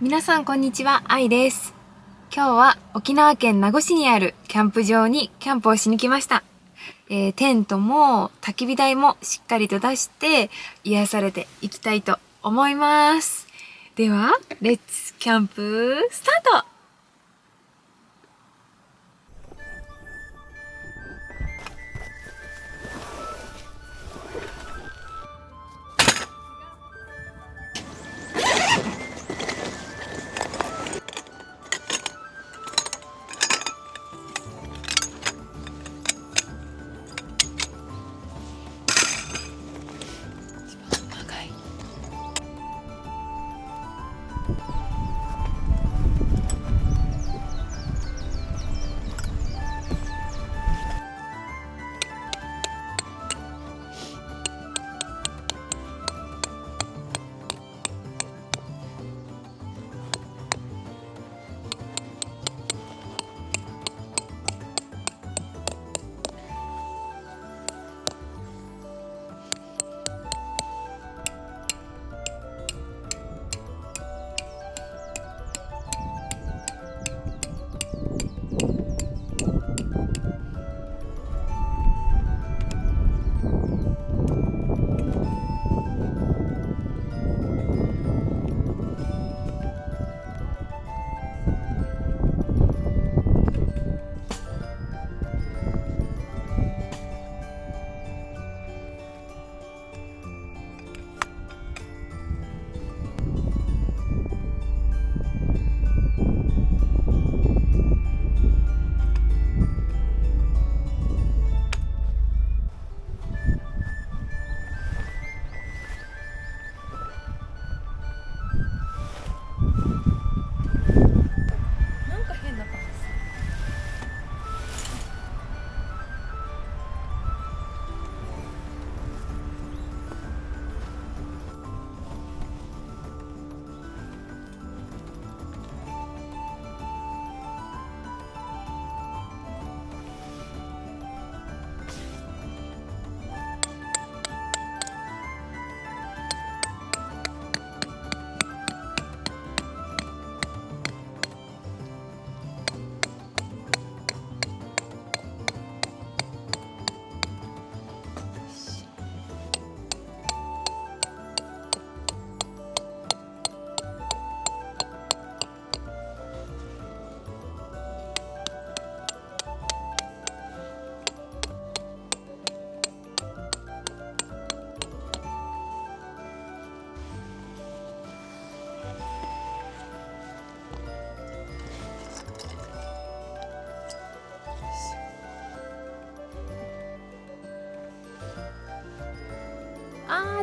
皆さんこんにちは、あいです。今日は沖縄県名護市にあるキャンプ場にキャンプをしに来ました。テントも焚き火台もしっかりと出して癒されていきたいと思います。では、レッツキャンプスタート。なんか変な感じ。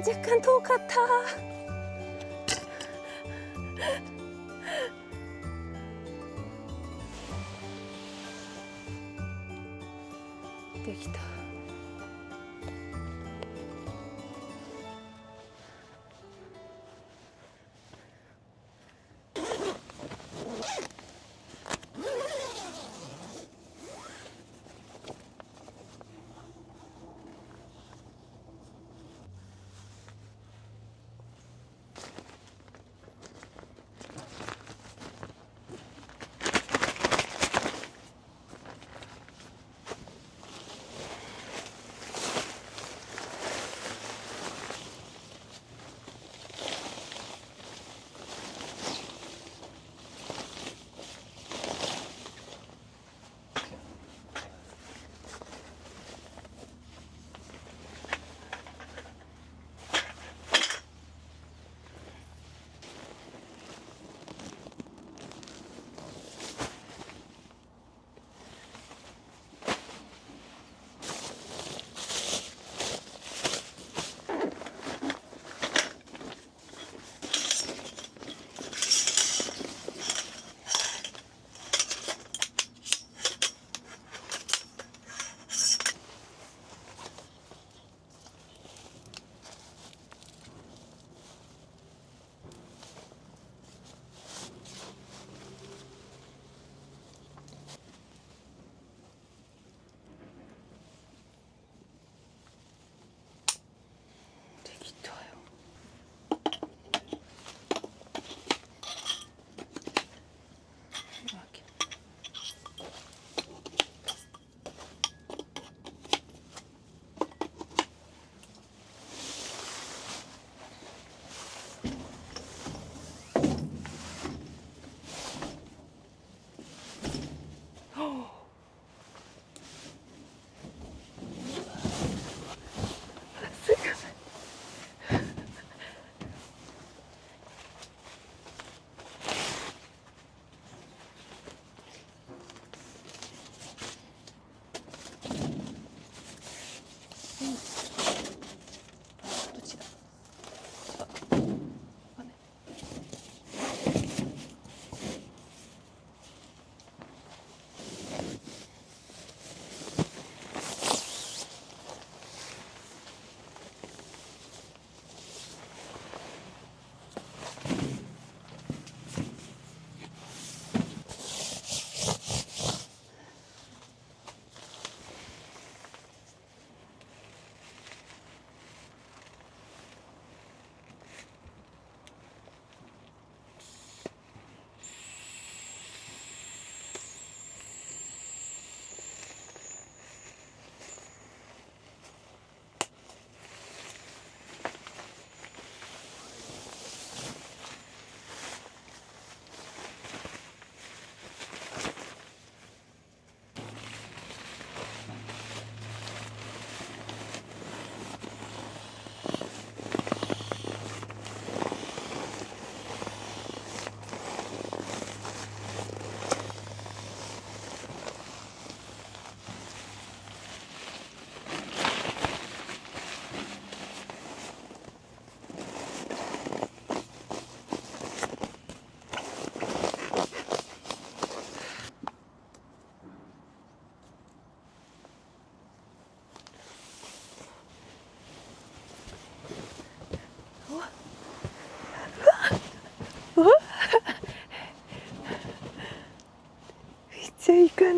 若干遠かった。できた。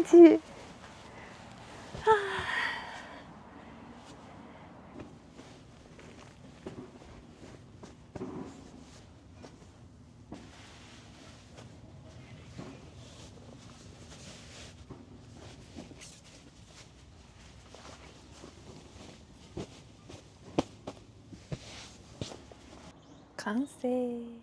感じ。完成。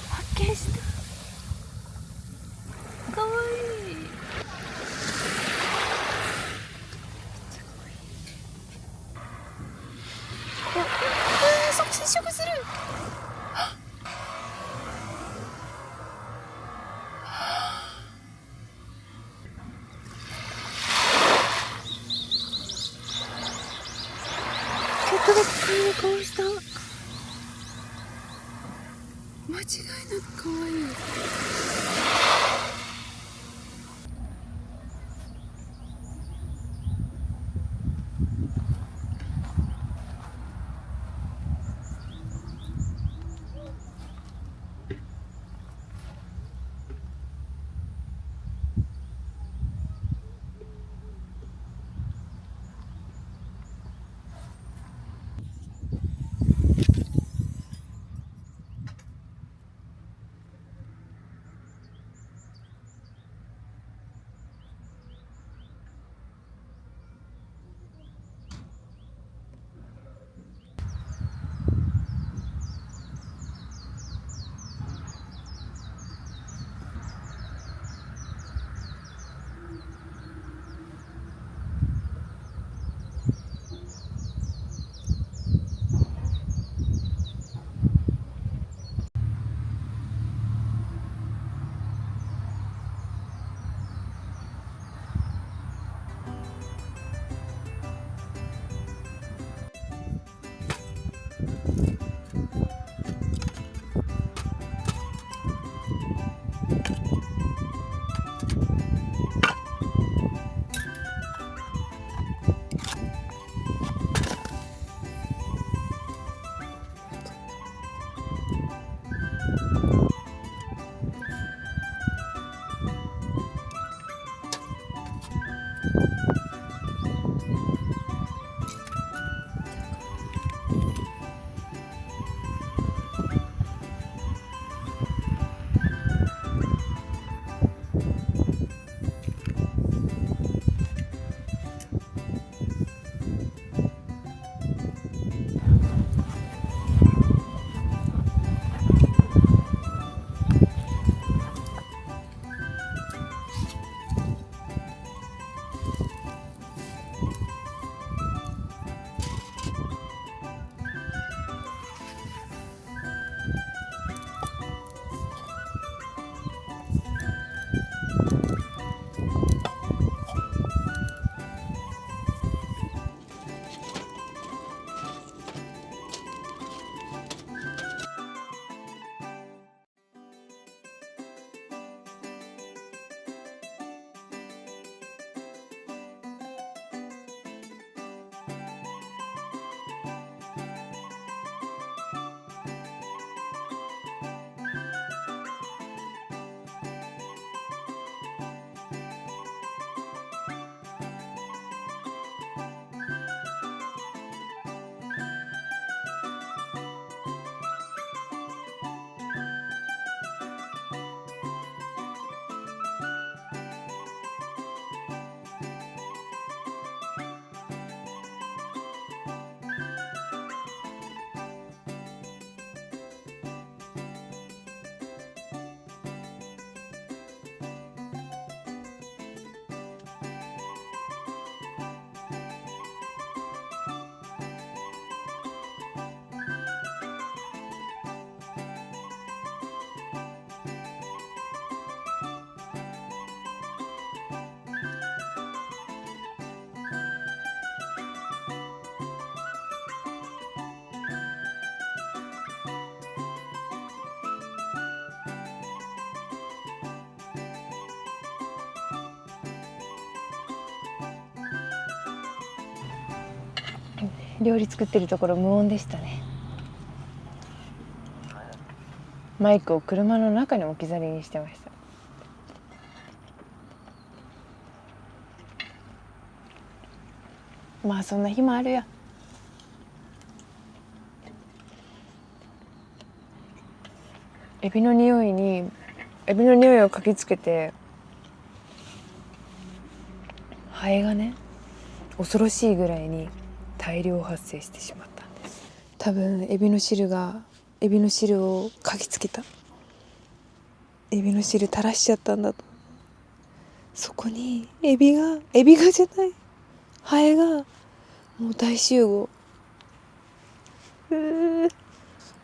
発見した。かわいい。接触する。特別にこうした。間違いなく可愛い。料理作ってるところ無音でしたね。マイクを車の中に置き去りにしてました。まあそんな日もあるよ。エビの匂いを嗅ぎつけて、ハエがね、恐ろしいぐらいに大量発生してしまったんです。多分エビの汁を嗅ぎつけた。エビの汁垂らしちゃったんだと。そこにエビがじゃない、ハエがもう大集合。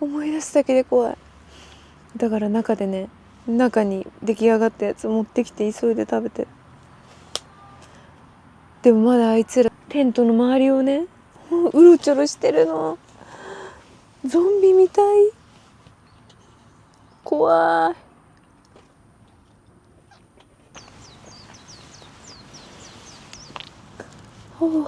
思い出すだけで怖い。だから中に出来上がったやつ持ってきて急いで食べてる。でもまだあいつらテントの周りをね、うろちょろしてるの。ゾンビみたい。怖い。ほう。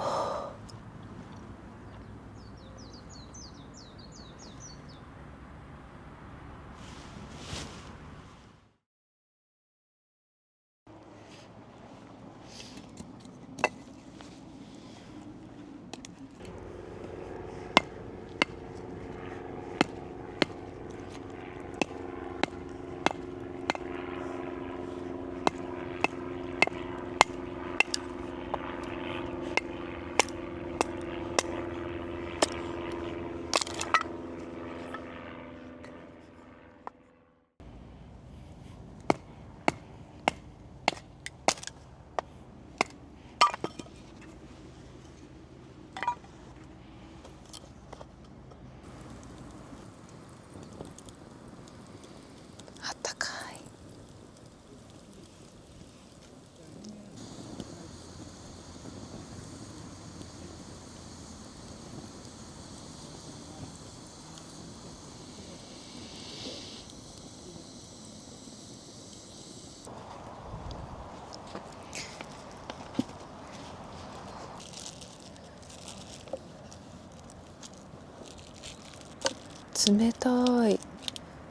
あったかい。冷たい。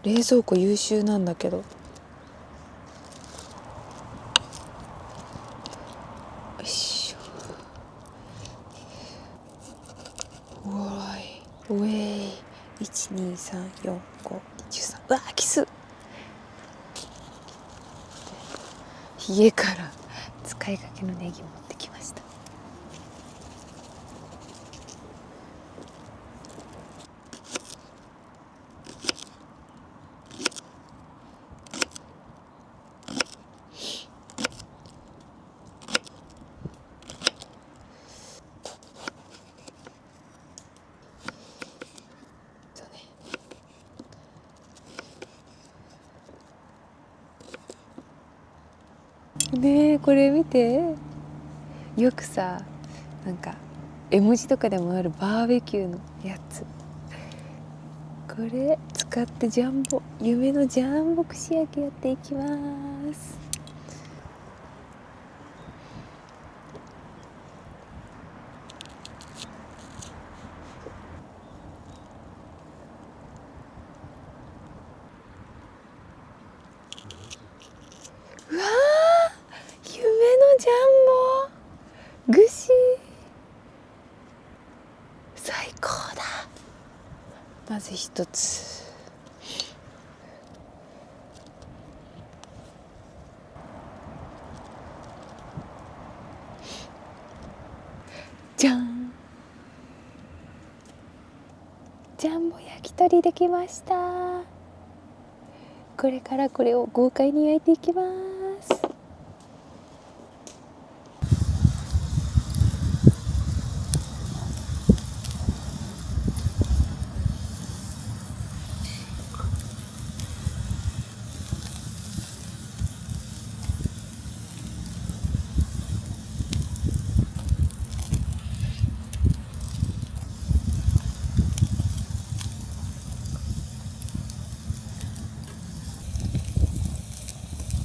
冷蔵庫優秀なんだけど。よいしょ。おい。1234523。うわキス。家から使いかけのネギ持ってきました。ねえこれ見て。よくさ、なんか絵文字とかでもあるバーベキューのやつ。これ使って夢のジャンボ串焼きやっていきます。うわー、夢のジャンボ串、最高だ。まず一つ。じゃん、ジャンボ焼き鳥できました。これからこれを豪快に焼いていきます。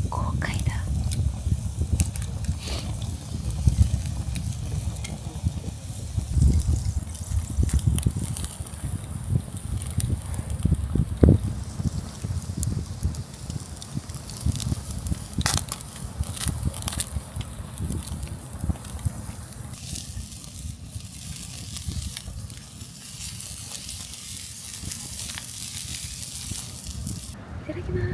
豪きます。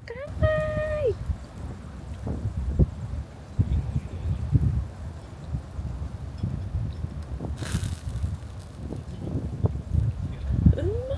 乾杯。うまっ。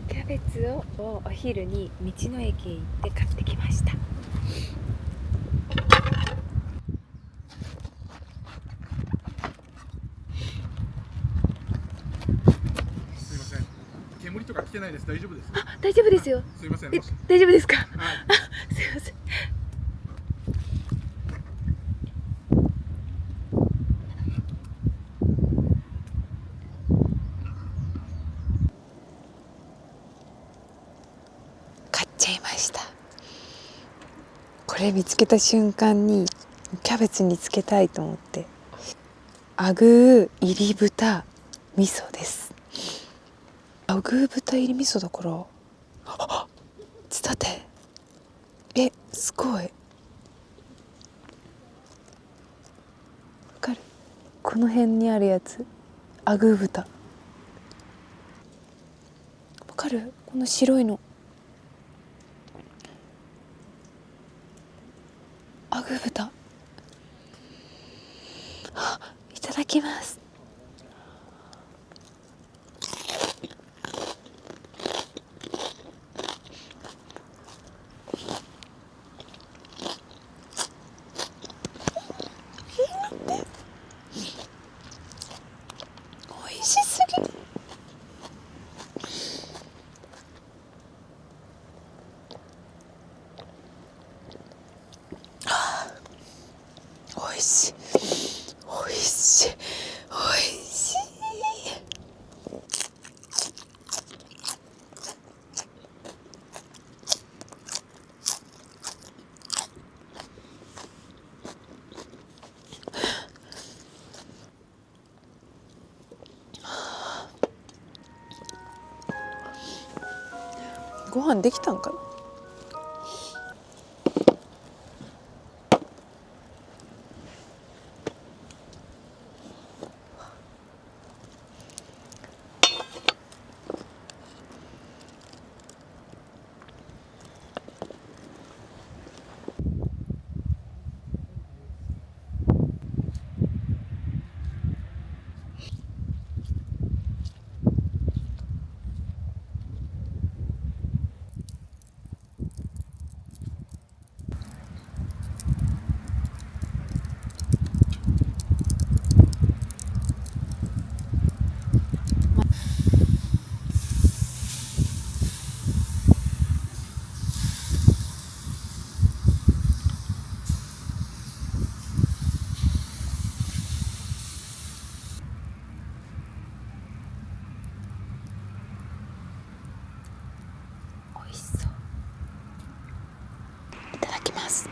キャベツをお昼に道の駅へ行って買ってきました。すいません。煙とか来てないです。大丈夫です。あ、大丈夫ですよ。すいません。大丈夫ですか。はい。あ、すいません。買っちゃいました。これ見つけた瞬間にキャベツにつけたいと思って、アグー入り豚味噌です。アグー豚入り味噌だから、つったて、すごいわかる。この辺にあるやつ、アグー豚わかる。この白いのアグー豚。いただきます。美味しすぎ。美味しい。美味しい。美味しい。ご飯できたんかな。美味しそう。いただきます。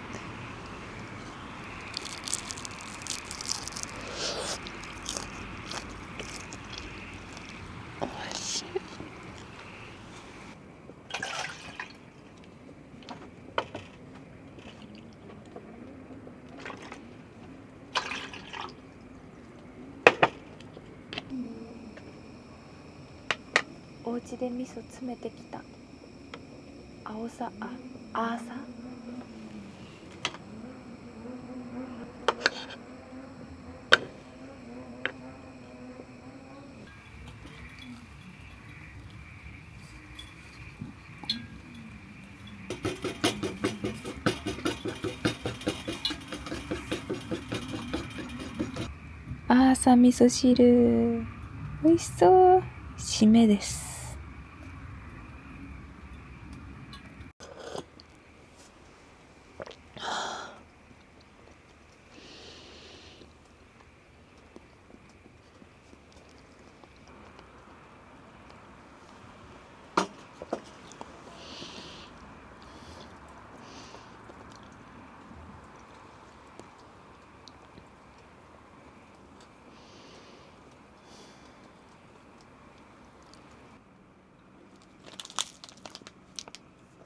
美味しい。お家で味噌詰めてきたアーサ。アーサ味噌汁、美味しそう。締めです。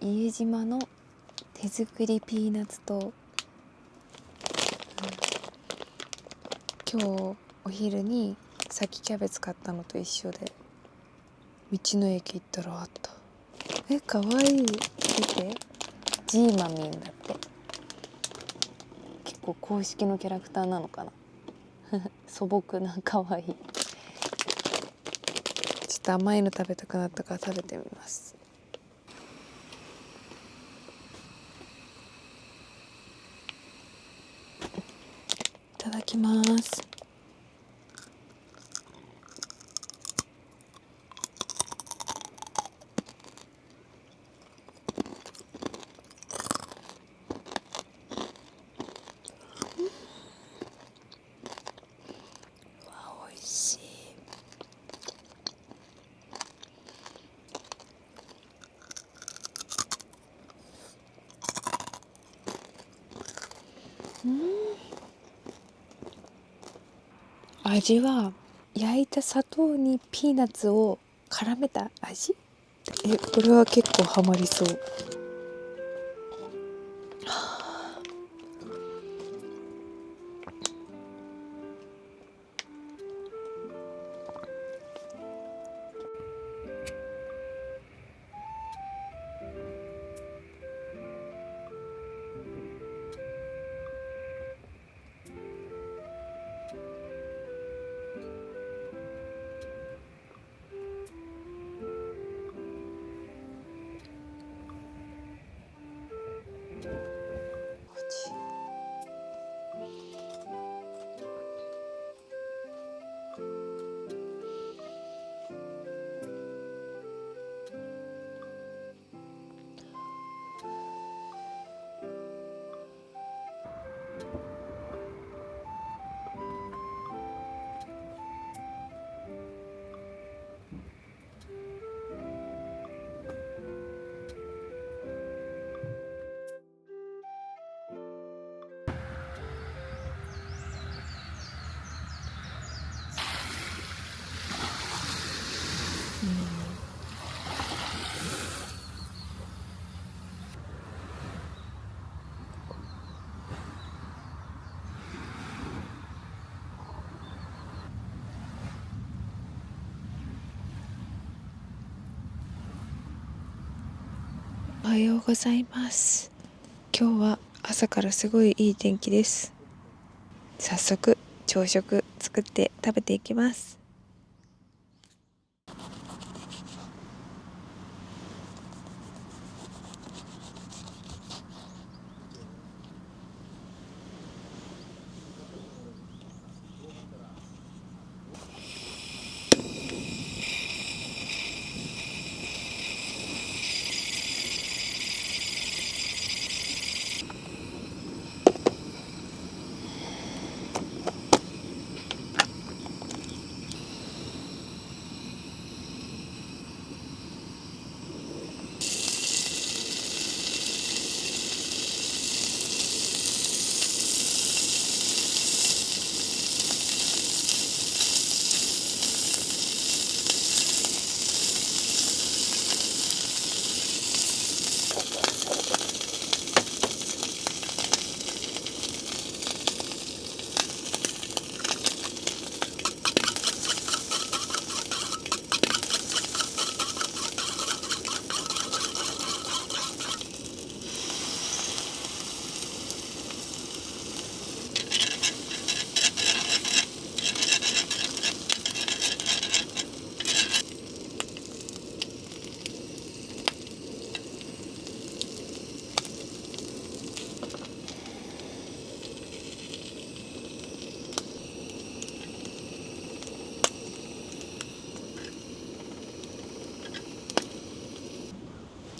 家島の手作りピーナッツと、今日お昼にさっきキャベツ買ったのと一緒で、道の駅行ったらあった。かわいい。見て、ジーマミンだって。結構公式のキャラクターなのかな素朴なかわいい。ちょっと甘いの食べたくなったから食べてみます。いただきます。美味しい。味は焼いた砂糖にピーナッツを絡めた味。これは結構ハマりそう。おはようございます。今日は朝からすごいいい天気です。早速朝食作って食べていきます。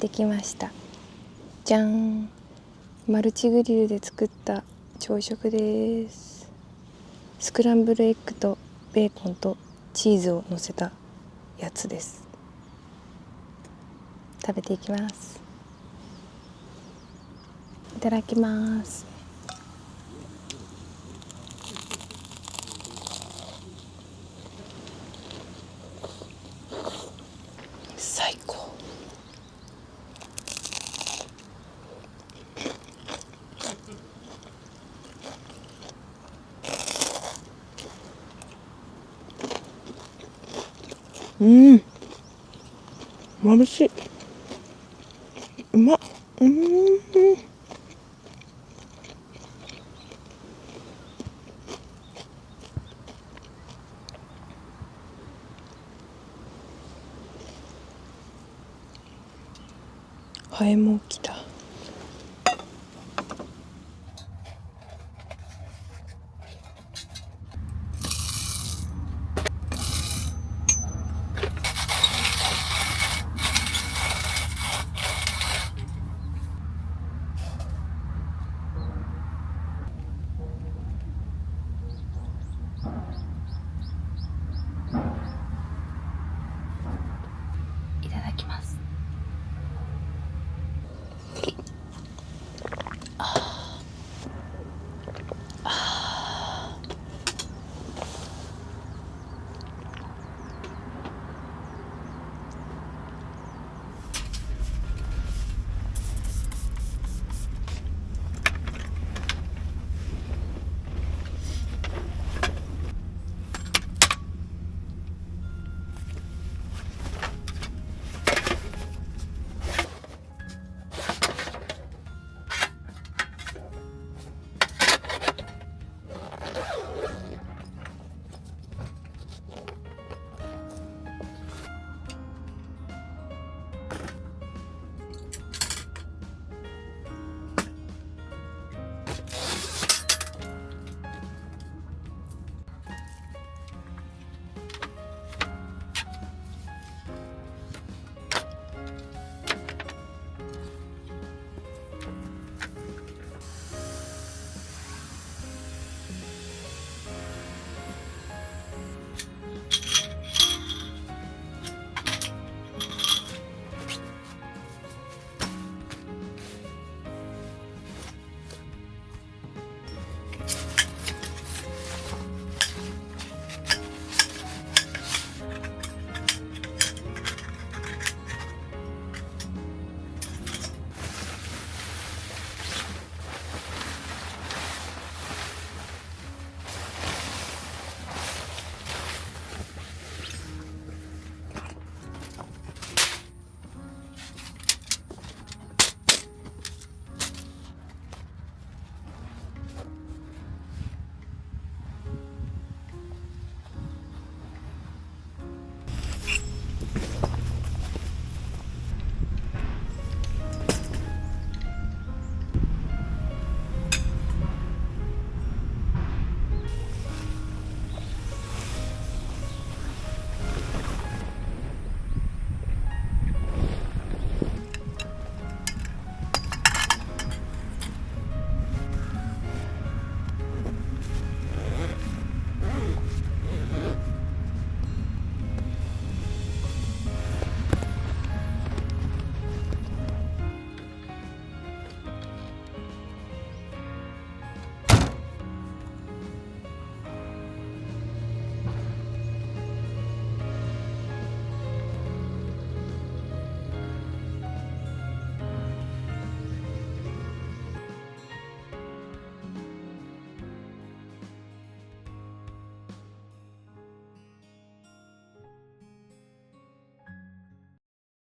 できました。じゃん。マルチグリルで作った朝食です。スクランブルエッグとベーコンとチーズを乗せたやつです。食べていきます。いただきます。最高。うん。眩しい。うまっ。ハエも来た。いただきます。